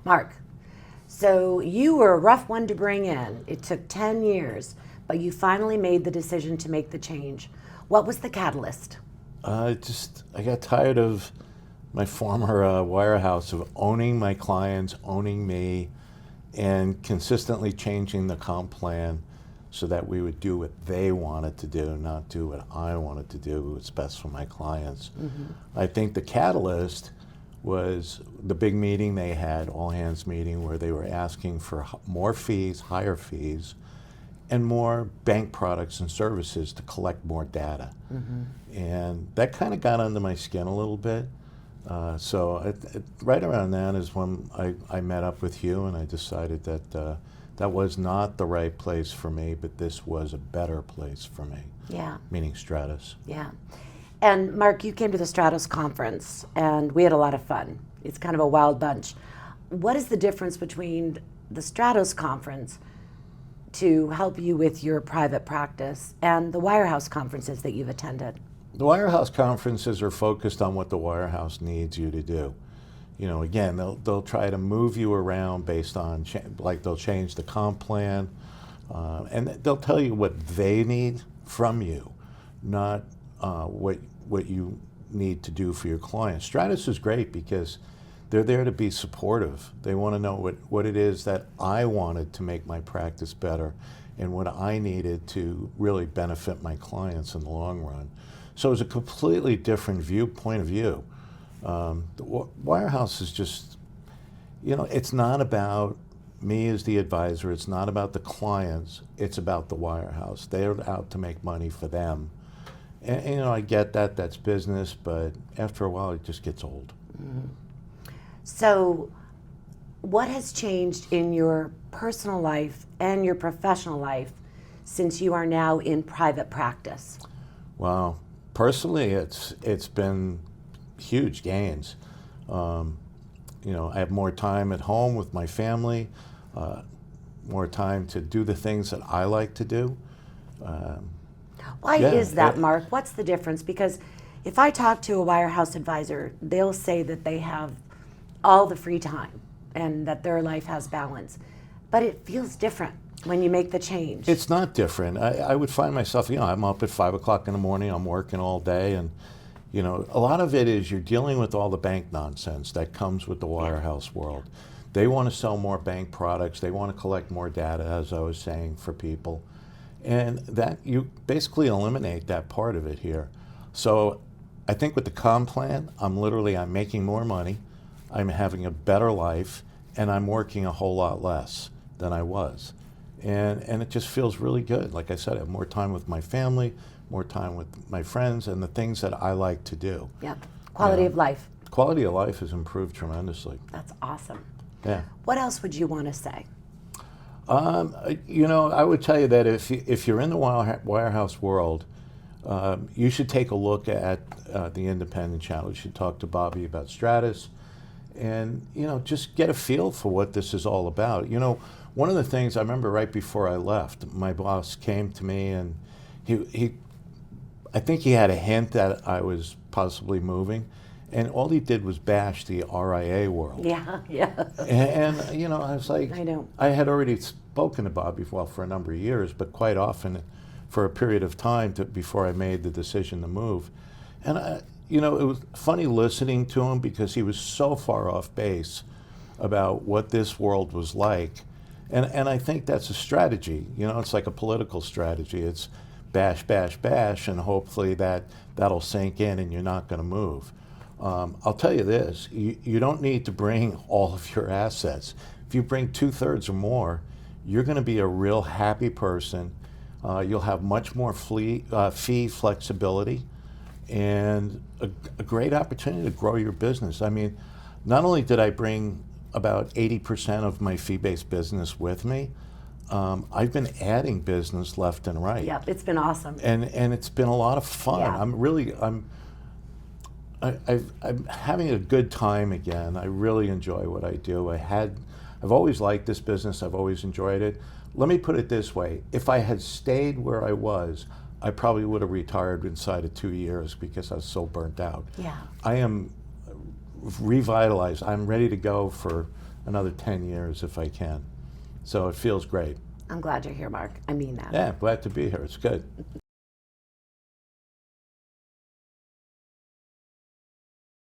Mark, so you were a rough one to bring in. It took 10 years, but you finally made the decision to make the change. What was the catalyst? I got tired of my former wirehouse of owning my clients, owning me, and consistently changing the comp plan so that we would do what they wanted to do, not do what I wanted to do. What's best for my clients. I think the catalyst was the big meeting they had, all hands meeting, where they were asking for more fees, higher fees, and more bank products and services to collect more data. And that kind of got under my skin a little bit. Right around then is when I met up with you, and I decided that that was not the right place for me, but this was a better place for me. Yeah. Meaning Stratus. Yeah. And Mark, you came to the Stratus conference, and we had a lot of fun. It's kind of a wild bunch. What is the difference between the Stratus conference to help you with your private practice and the Wirehouse conferences that you've attended? The Wirehouse conferences are focused on what the Wirehouse needs you to do. You know, again, they'll try to move you around based on, like they'll change the comp plan, and they'll tell you what they need from you, not what you need to do for your clients. Stratus is great because they're there to be supportive. They want to know what it is that I wanted to make my practice better and what I needed to really benefit my clients in the long run. So it's a completely different point of view. The Wirehouse is just, it's not about me as the advisor. It's not about the clients. It's about the Wirehouse. They're out to make money for them. And I get that. That's business. But after a while, it just gets old. So what has changed in your personal life and your professional life since you are now in private practice? Well, personally, it's been huge gains. I have more time at home with my family, more time to do the things that I like to do. Why is that, Mark? What's the difference? Because if I talk to a Wirehouse advisor, they'll say that they have all the free time and that their life has balance. But it feels different when you make the change. It's not different. I would find myself, I'm up at 5 o'clock in the morning, I'm working all day, and a lot of it is you're dealing with all the bank nonsense that comes with the Wirehouse world. They want to sell more bank products, they want to collect more data, as I was saying, for people. And that you basically eliminate that part of it here. So I think with the comp plan, I'm making more money, I'm having a better life, and I'm working a whole lot less than I was. And it just feels really good. Like I said, I have more time with my family, more time with my friends, and the things that I like to do. Yeah, quality of life. Quality of life has improved tremendously. That's awesome. Yeah. What else would you want to say? I would tell you that if you're in the Wirehouse world, you should take a look at the independent channel. You should talk to Bobbie about Stratus, and just get a feel for what this is all about. One of the things I remember right before I left, my boss came to me, and I think he had a hint that I was possibly moving, and all he did was bash the RIA world. Yeah. And I was like, I know. I had already spoken to Bobbie for a number of years, but quite often for a period of time before I made the decision to move. And it was funny listening to him because he was so far off base about what this world was like. And I think that's a strategy. It's like a political strategy. It's bash, bash, bash, and hopefully that'll sink in and you're not going to move. I'll tell you this, you don't need to bring all of your assets. If you bring 2/3 or more, you're going to be a real happy person. You'll have much more fee flexibility and a great opportunity to grow your business. I mean, not only did I bring about 80% of my fee-based business with me, I've been adding business left and right. Yeah, it's been awesome. And it's been a lot of fun. Yeah. I'm having a good time again. I really enjoy what I do. I've always liked this business. I've always enjoyed it. Let me put it this way. If I had stayed where I was, I probably would have retired inside of 2 years because I was so burnt out. Yeah. I am revitalized. I'm ready to go for another 10 years if I can. So it feels great. I'm glad you're here, Mark. I mean that. Yeah, glad to be here. It's good.